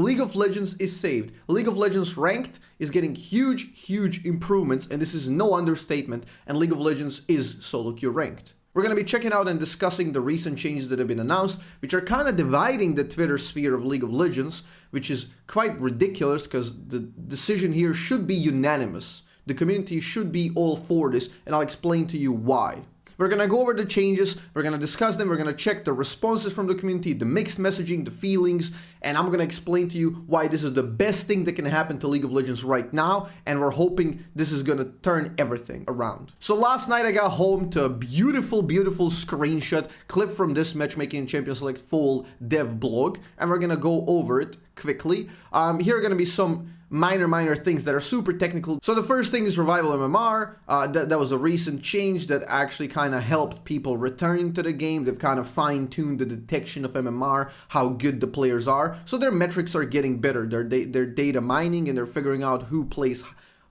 League of Legends is saved. League of Legends Ranked is getting huge improvements, and this is no understatement, and League of Legends is solo queue ranked. We're going to be checking out and discussing the recent changes that have been announced, which are kind of dividing the Twitter sphere of League of Legends, which is quite ridiculous because the decision here should be unanimous. The community should be all for this, and I'll explain to you why. We're going to go over the changes, we're going to discuss them, we're going to check the responses from the community, the mixed messaging, the feelings, and I'm going to explain to you why this is the best thing that can happen to League of Legends right now, and we're hoping this is going to turn everything around. So last night I got home to a beautiful screenshot clip from this Matchmaking Champions Select Fall dev blog, and we're going to go over it quickly. Here are going to be some minor things that are super technical. So the first thing is Revival MMR. That was a recent change that actually kind of helped people returning to the game. They've kind of fine-tuned the detection of MMR, how good the players are. So their metrics are getting better. They're data mining and they're figuring out who plays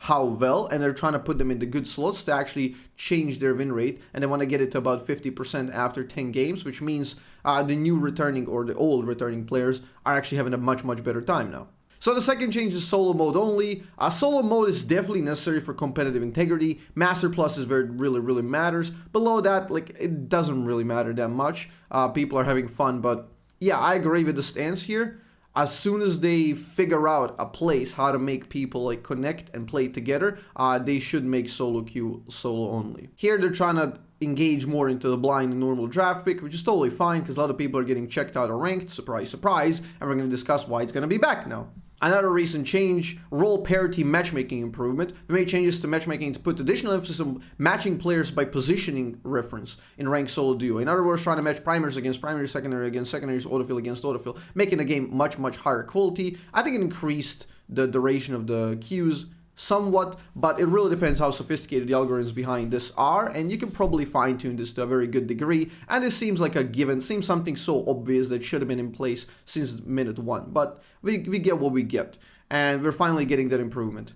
how well, and they're trying to put them into good slots to actually change their win rate, and they want to get it to about 50% after 10 games, which means the new returning or the old returning players are actually having a much better time now. So the second change is solo mode only. Solo mode is definitely necessary for competitive integrity. Master Plus is where it really matters. Below that, like, it doesn't really matter that much. People are having fun, but yeah, I agree with the stance here. As soon as they figure out a place how to make people like connect and play together, they should make solo queue solo only. Here they're trying to engage more into the blind and normal draft pick, which is totally fine because a lot of people are getting checked out of ranked, surprise, and we're going to discuss why it's going to be back now. Another recent change, role parity matchmaking improvement. We made changes to matchmaking to put additional emphasis on matching players by positioning reference in ranked solo duo. In other words, trying to match primaries against primary, secondary against secondaries, autofill against autofill, making the game much higher quality. I think it increased the duration of the queues somewhat, but it really depends how sophisticated the algorithms behind this are, and you can probably fine-tune this to a very good degree, and this seems like a given, seems something so obvious that should have been in place since minute one, but we get what we get, and we're finally getting that improvement.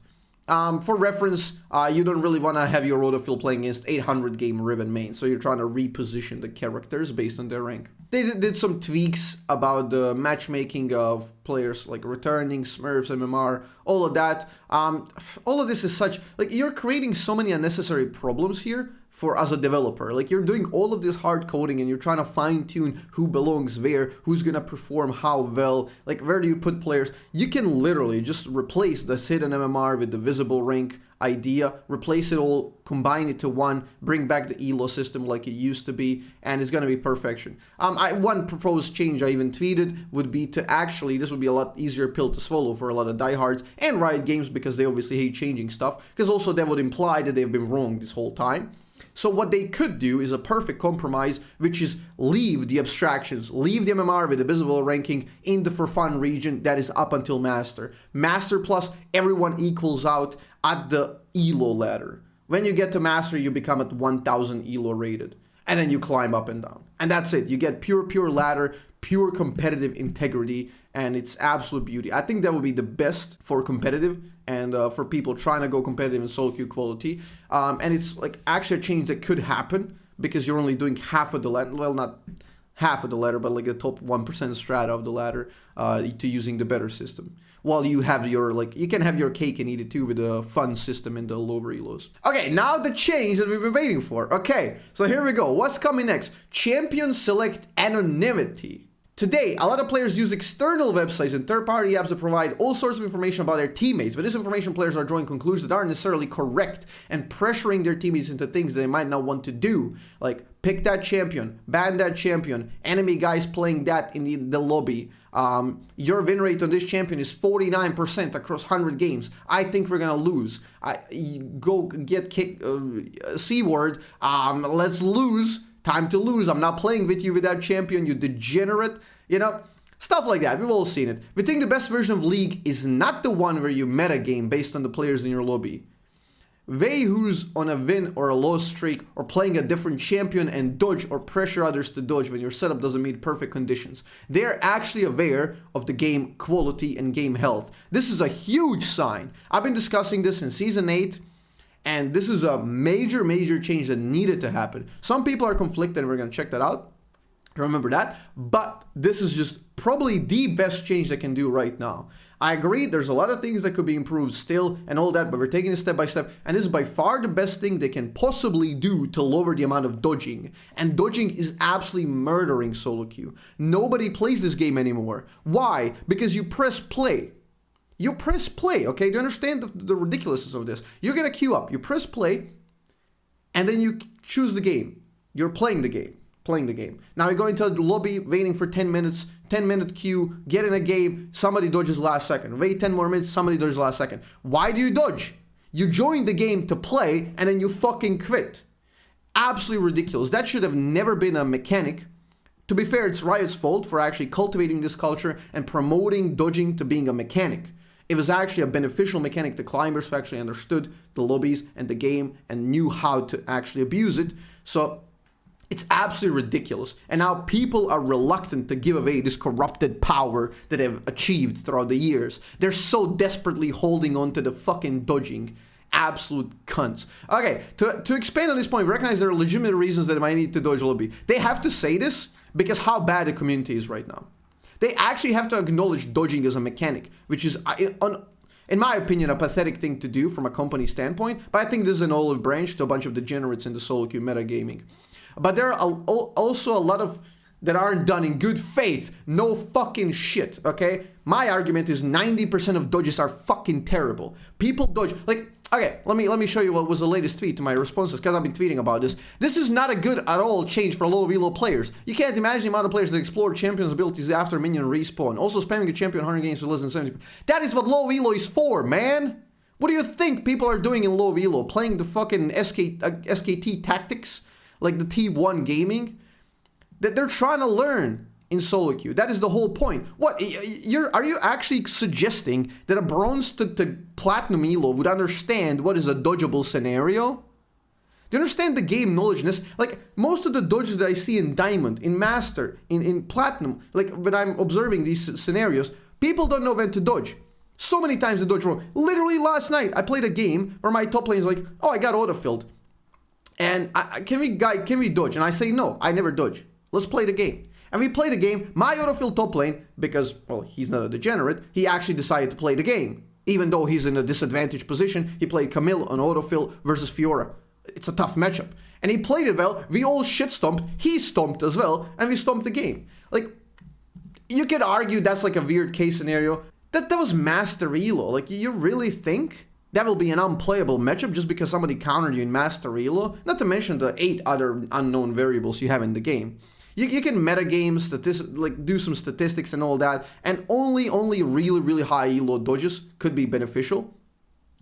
For reference, you don't really want to have your autofill playing against 800 game Riven main, so you're trying to reposition the characters based on their rank. They did some tweaks about the matchmaking of players like returning, Smurfs, MMR, all of that. All of this is such, like, you're creating so many unnecessary problems here for as a developer. Like, you're doing all of this hard coding and you're trying to fine tune who belongs where, who's gonna perform how well, like where do you put players. You can literally just replace the hidden MMR with the visible rank idea, replace it all, combine it to one, bring back the ELO system like it used to be, and it's gonna be perfection. One proposed change I even tweeted would be to actually, this would be a lot easier pill to swallow for a lot of diehards and Riot Games because they obviously hate changing stuff, because also that would imply that they've been wrong this whole time. So what they could do is a perfect compromise, which is leave the abstractions, leave the MMR with the visible ranking in the for fun region that is up until Master. Master Plus, everyone equals out at the ELO ladder. When you get to Master, you become at 1000 ELO rated, and then you climb up and down. And that's it. You get pure ladder, pure competitive integrity, and it's absolute beauty. I think that would be the best for competitive and for people trying to go competitive in solo queue quality. And it's like actually a change that could happen because you're only doing half of the ladder, well, not half of the ladder, but like the top 1% strata of the ladder to using the better system. While you have your, like, you can have your cake and eat it too with a fun system in the lower elos. Okay, now the change that we've been waiting for. Okay, so here we go. What's coming next? Champion Select Anonymity. Today, a lot of players use external websites and third-party apps that provide all sorts of information about their teammates, but this information players are drawing conclusions that aren't necessarily correct and pressuring their teammates into things they might not want to do, like pick that champion, ban that champion, enemy guys playing that in the lobby. Your win rate on this champion is 49% across 100 games. I think we're gonna lose. Go get kicked, C-word, let's lose. Time to lose. I'm not playing with you with that champion, you degenerate. You know, stuff like that. We've all seen it. We think the best version of League is not the one where you metagame based on the players in your lobby. They who's on a win or a loss streak or playing a different champion and dodge or pressure others to dodge when your setup doesn't meet perfect conditions. They're actually aware of the game quality and game health. This is a huge sign. I've been discussing this in Season 8. And this is a major change that needed to happen. Some people are conflicted, and we're going to check that out. Remember that. But this is just probably the best change they can do right now. I agree, there's a lot of things that could be improved still and all that, but we're taking it step by step, and this is by far the best thing they can possibly do to lower the amount of dodging. And dodging is absolutely murdering solo queue. Nobody plays this game anymore. Why? Because you press play. You press play, okay? Do you understand the ridiculousness of this? You're gonna queue up, you press play, and then you choose the game. You're playing the game. Now you go into the lobby, waiting for 10 minutes, 10-minute queue, get in a game, somebody dodges last second. Wait 10 more minutes, somebody dodges last second. Why do you dodge? You join the game to play, and then you fucking quit. Absolutely ridiculous. That should have never been a mechanic. To be fair, it's Riot's fault for actually cultivating this culture and promoting dodging to being a mechanic. It was actually a beneficial mechanic to climbers who actually understood the lobbies and the game and knew how to actually abuse it. So it's absolutely ridiculous. And now people are reluctant to give away this corrupted power that they've achieved throughout the years. They're so desperately holding on to the fucking dodging. Absolute cunts. Okay, to expand on this point, recognize there are legitimate reasons that they might need to dodge lobby. They have to say this because how bad the community is right now. They actually have to acknowledge dodging as a mechanic, which is, in my opinion, a pathetic thing to do from a company standpoint. But I think this is an olive branch to a bunch of degenerates in the solo queue metagaming. But there are also a lot of that aren't done in good faith. No fucking shit, okay? My argument is 90% of dodges are fucking terrible. People dodge, like, okay, let me show you what was the latest tweet to my responses, because I've been tweeting about this. This is not a good at all change for low elo players. You can't imagine the amount of players that explore champions' abilities after minion respawn. Also spamming a champion 100 games with less than 70. That is what low elo is for, man! What do you think people are doing in low elo? Playing the fucking SKT tactics? Like the T1 gaming? That they're trying to learn in solo queue. That is the whole point. What, are you actually suggesting that a bronze to platinum elo would understand what is a dodgeable scenario? Do you understand the game knowledgeness? Like, most of the dodges that I see in Diamond, in Master, in Platinum, like when I'm observing these scenarios, people don't know when to dodge. So many times they dodge wrong. Literally last night, I played a game where my top lane is like, oh, I got autofilled. And can we dodge? And I say, no, I never dodge. Let's play the game. And we play the game. My autofill top lane, because, well, he's not a degenerate, he actually decided to play the game. Even though he's in a disadvantaged position, he played Camille on autofill versus Fiora. It's a tough matchup. And he played it well. We all shit stomped. He stomped as well. And we stomped the game. Like, you could argue that's like a weird case scenario. That was Master Elo. Like, you really think that will be an unplayable matchup just because somebody countered you in Master Elo? Not to mention the 8 other unknown variables you have in the game. You can metagame, like do some statistics and all that, and only really high elo dodges could be beneficial,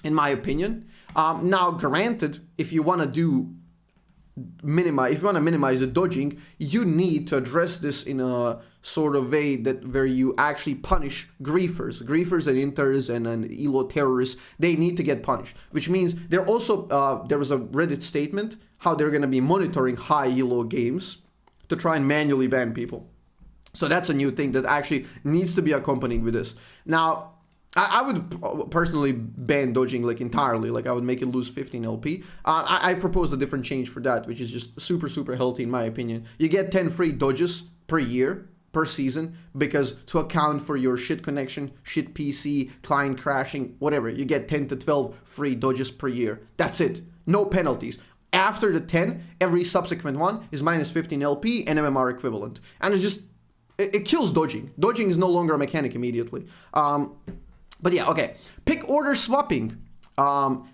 in my opinion. Now, granted, if you want to minimize the dodging, you need to address this in a sort of way where you actually punish griefers and inters and elo terrorists. They need to get punished, which means there was a Reddit statement how they're going to be monitoring high elo games to try and manually ban people. So that's a new thing that actually needs to be accompanying with this. Now, I would personally ban dodging like entirely, like I would make it lose 15 LP. I propose a different change for that, which is just super healthy in my opinion. You get 10 free dodges per year, per season, because to account for your shit connection, shit PC, client crashing, whatever, you get 10 to 12 free dodges per year. That's it. No penalties. After the 10, every subsequent one is minus 15 LP and MMR equivalent. And it kills dodging. Dodging is no longer a mechanic immediately. But yeah, okay. Pick order swapping.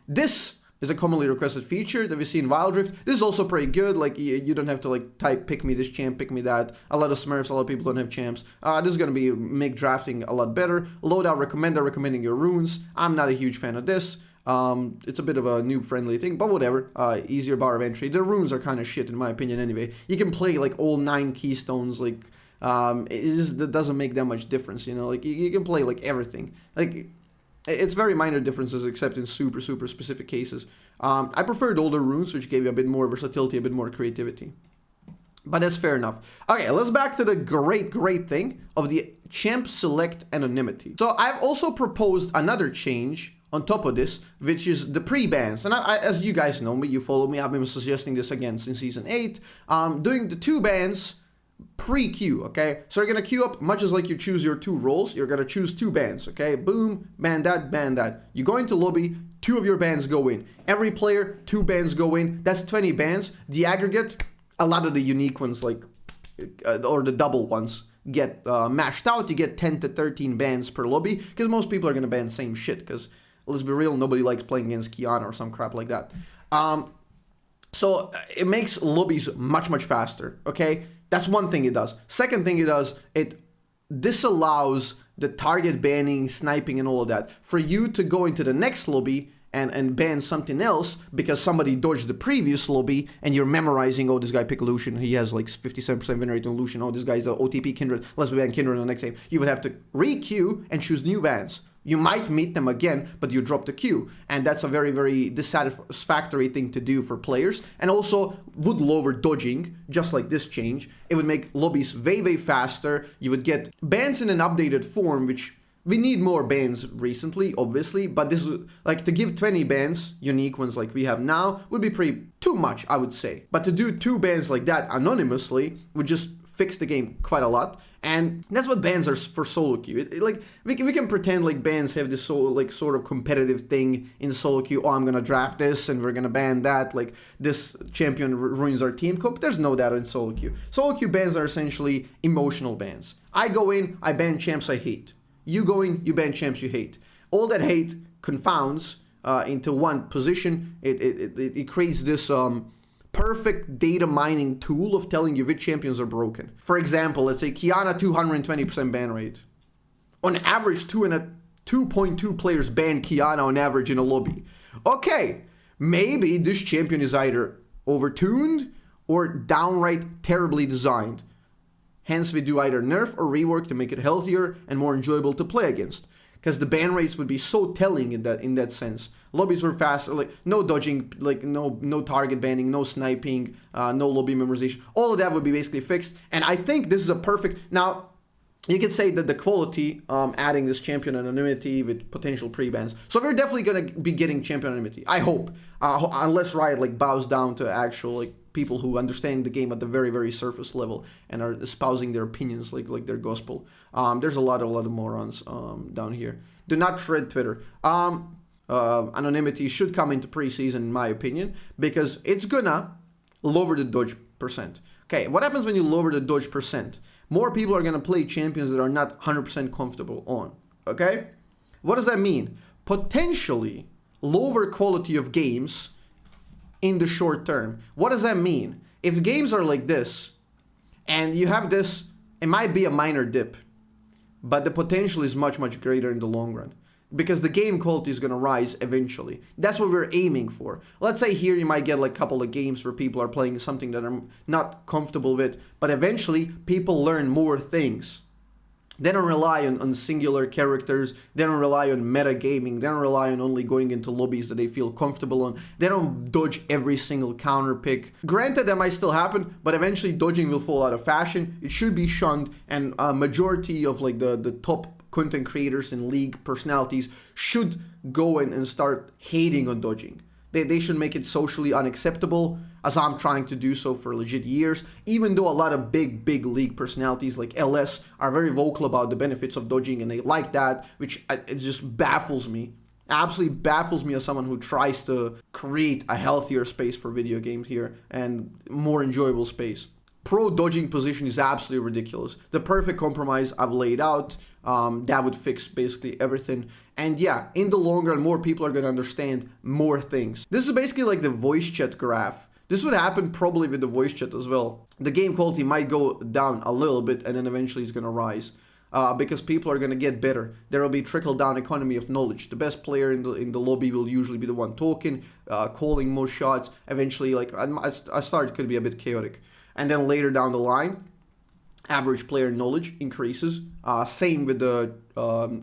This is a commonly requested feature that we see in Wild Rift. This is also pretty good. Like, you don't have to like type pick me this champ, pick me that. A lot of smurfs, a lot of people don't have champs. This is going to make drafting a lot better. Loadout recommender, recommending your runes. I'm not a huge fan of this. It's a bit of a noob-friendly thing, but whatever. Easier bar of entry. The runes are kind of shit, in my opinion, anyway. You can play, like, all 9 keystones, like, it doesn't make that much difference, you know? Like, you can play, like, everything. Like, it's very minor differences, except in super specific cases. I preferred older runes, which gave you a bit more versatility, a bit more creativity. But that's fair enough. Okay, let's back to the great thing of the champ select anonymity. So, I've also proposed another change on top of this, which is the pre-bans. And as you guys know me, you follow me, I've been suggesting this again since Season 8. Doing the 2 bans pre-queue, okay? So you're gonna queue up much as like you choose your 2 roles. You're gonna choose 2 bans, okay? Boom, ban that, ban that. You go into lobby, 2 of your bans go in. Every player, 2 bans go in. That's 20 bans. The aggregate, a lot of the unique ones, like, or the double ones, get mashed out. You get 10 to 13 bans per lobby, because most people are gonna ban the same shit, because let's be real, nobody likes playing against Kiana or some crap like that. So it makes lobbies much, much faster, okay? That's one thing it does. Second thing it does, it disallows the target banning, sniping, and all of that. For you to go into the next lobby and ban something else because somebody dodged the previous lobby and you're memorizing, oh, this guy picked Lucian, he has like 57% win rate on Lucian, oh, this guy's a OTP Kindred, let's ban Kindred on the next game. You would have to re-queue and choose new bans. You might meet them again, but you drop the queue. And that's a very, very dissatisfactory thing to do for players. And also would lower dodging, just like this change. It would make lobbies way, way faster. You would get bans in an updated form, which we need more bans recently, obviously. But this is like to give 20 bans, unique ones like we have now, would be too much, I would say. But to do 2 bans like that anonymously would just fix the game quite a lot. And that's what bans are for solo queue. Like we can pretend like bans have this sort of competitive thing in solo queue. Oh, I'm gonna draft this and we're gonna ban that. Like this champion ruins our team comp. There's no that in solo queue. Solo queue bans are essentially emotional bans. I go in, I ban champs I hate. You go in, you ban champs you hate. All that hate confounds into one position. It creates this perfect data mining tool of telling you which champions are broken. For example, let's say Kiana 220% ban rate. On average, 2.2 players ban Kiana on average in a lobby. Okay, maybe this champion is either overtuned or downright terribly designed. Hence, we do either nerf or rework to make it healthier and more enjoyable to play against. Because the ban rates would be so telling in that sense. Lobbies were faster, like no dodging, like no target banning, no sniping, no lobby memorization. All of that would be basically fixed. And I think this is a perfect. Now, you could say that the quality, adding this champion anonymity with potential pre-bans. So we're definitely gonna be getting champion anonymity. I hope, unless Riot like bows down to actual like people who understand the game at the very, very surface level and are espousing their opinions like their gospel. There's a lot of morons down here. Do not tread Twitter. Anonymity should come into preseason, in my opinion, because it's gonna lower the dodge percent. Okay, what happens when you lower the dodge percent? More people are gonna play champions that are not 100% comfortable on. Okay, what does that mean? Potentially lower quality of games in the short term. What does that mean? If games are like this, and you have this, it might be a minor dip, but the potential is much, much greater in the long run. Because the game quality is going to rise eventually. That's what we're aiming for. Let's say here you might get like a couple of games where people are playing something that I'm not comfortable with, but eventually people learn more things. They don't rely on singular characters. They don't rely on metagaming. They don't rely on only going into lobbies that they feel comfortable on. They don't dodge every single counter pick. Granted, that might still happen, but eventually dodging will fall out of fashion. It should be shunned, and a majority of like the top content creators and league personalities should go in and start hating on dodging. They should make it socially unacceptable, as I'm trying to do so for legit years, even though a lot of big league personalities like LS are very vocal about the benefits of dodging and they like that, which it just baffles me. Absolutely baffles me as someone who tries to create a healthier space for video games here and more enjoyable space. Pro dodging position is absolutely ridiculous. The perfect compromise I've laid out, that would fix basically everything. And yeah, in the long run, more people are going to understand more things. This is basically like the voice chat graph. This would happen probably with the voice chat as well. The game quality might go down a little bit and then eventually it's going to rise. Because people are going to get better. There will be trickle-down economy of knowledge. The best player in the lobby will usually be the one talking, calling most shots. Eventually, like I started, could be a bit chaotic. And then later down the line, average player knowledge increases. Same with the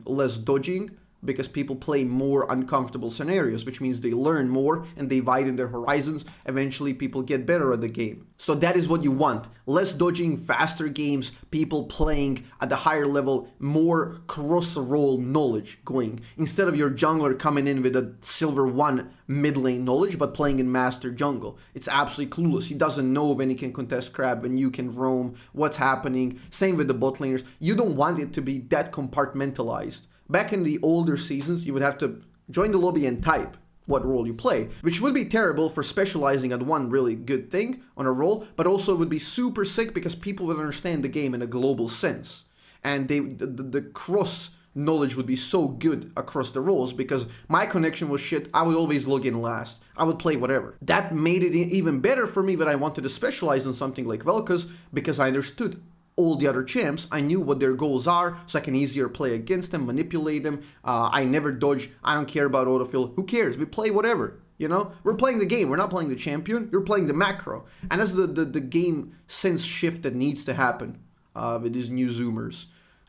less dodging, because people play more uncomfortable scenarios, which means they learn more and they widen their horizons. Eventually, people get better at the game. So that is what you want. Less dodging, faster games, people playing at the higher level, more cross-role knowledge going. Instead of your jungler coming in with a silver 1 mid lane knowledge, but playing in master jungle. It's absolutely clueless. He doesn't know when he can contest crab, when you can roam, what's happening. Same with the bot laners. You don't want it to be that compartmentalized. Back in the older seasons, you would have to join the lobby and type what role you play, which would be terrible for specializing at one really good thing on a role, but also would be super sick because people would understand the game in a global sense. And the cross knowledge would be so good across the roles because my connection was shit. I would always log in last. I would play whatever. That made it even better for me when I wanted to specialize on something like vel'koz because I understood all the other champs. I knew what their goals are, so I can easier play against them, manipulate them. I never dodge. I don't care about autofill. Who cares? We play whatever. You know, we're playing the game. We're not playing the champion. You're playing the macro. And that's the game sense shift that needs to happen with these new Zoomers.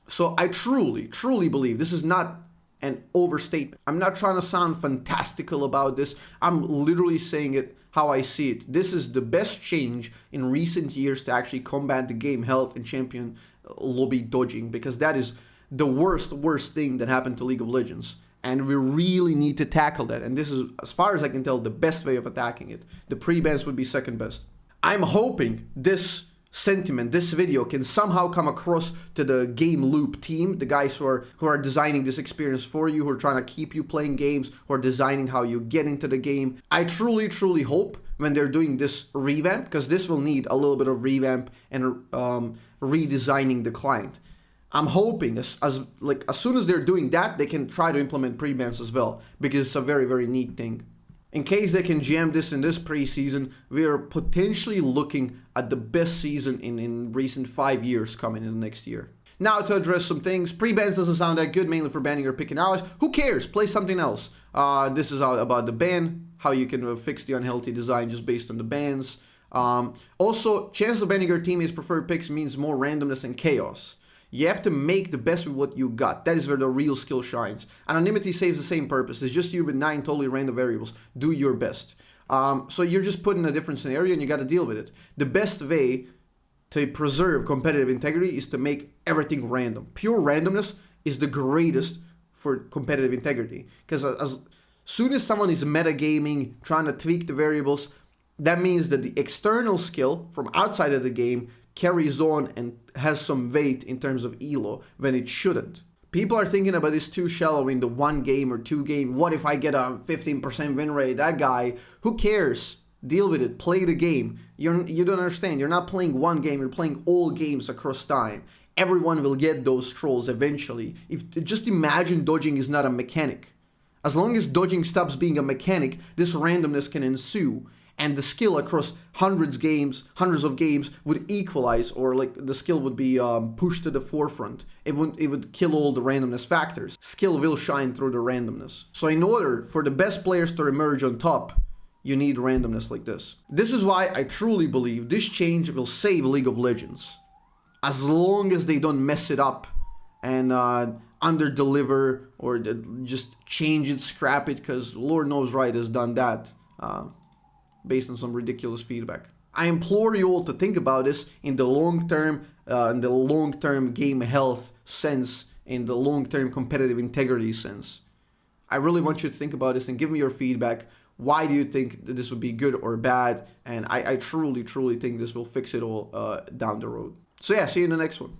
So I truly, truly believe this is not an overstatement. I'm not trying to sound fantastical about this. I'm literally saying it how I see it. This is the best change in recent years to actually combat the game health and champion lobby dodging, because that is the worst thing that happened to League of Legends. And we really need to tackle that. And this is, as far as I can tell, the best way of attacking it. The Prebands would be second best. I'm hoping this sentiment, this video can somehow come across to the Game Loop team, the guys who are designing this experience for you, who are trying to keep you playing games, who are designing how you get into the game. I truly, truly hope when they're doing this revamp, because this will need a little bit of revamp and redesigning the client. I'm hoping as soon as they're doing that, they can try to implement Prebands as well, because it's a very, very neat thing. In case they can jam this in this preseason, we are potentially looking at the best season in recent 5 years coming in the next year. Now to address some things, Prebands doesn't sound that good, mainly for banning or picking allies. Who cares? Play something else. This is about the ban, how you can fix the unhealthy design just based on the bans. Also, chance of banning your teammates' preferred picks means more randomness and chaos. You have to make the best with what you got. That is where the real skill shines. Anonymity saves the same purpose. It's just you with 9 totally random variables. Do your best. So you're just put in a different scenario and you got to deal with it. The best way to preserve competitive integrity is to make everything random. Pure randomness is the greatest for competitive integrity. Because as soon as someone is metagaming, trying to tweak the variables, that means that the external skill from outside of the game carries on and has some weight in terms of elo when it shouldn't. People are thinking about this too shallow in the 1 game or 2 game. What if I get a 15% win rate? That guy, who cares? Deal with it. Play the game. You don't understand. You're not playing 1 game. You're playing all games across time. Everyone will get those trolls eventually. Just imagine dodging is not a mechanic. As long as dodging stops being a mechanic, this randomness can ensue. And the skill across hundreds of games would equalize, or like the skill would be pushed to the forefront. It would kill all the randomness factors. Skill will shine through the randomness. So in order for the best players to emerge on top, you need randomness like this. This is why I truly believe this change will save League of Legends. As long as they don't mess it up and under-deliver or just change it, scrap it, because Lord knows Riot has done that. Based on some ridiculous feedback. I implore you all to think about this in the long-term game health sense, in the long-term competitive integrity sense. I really want you to think about this and give me your feedback. Why do you think that this would be good or bad? And I truly, truly think this will fix it all down the road. So yeah, see you in the next one.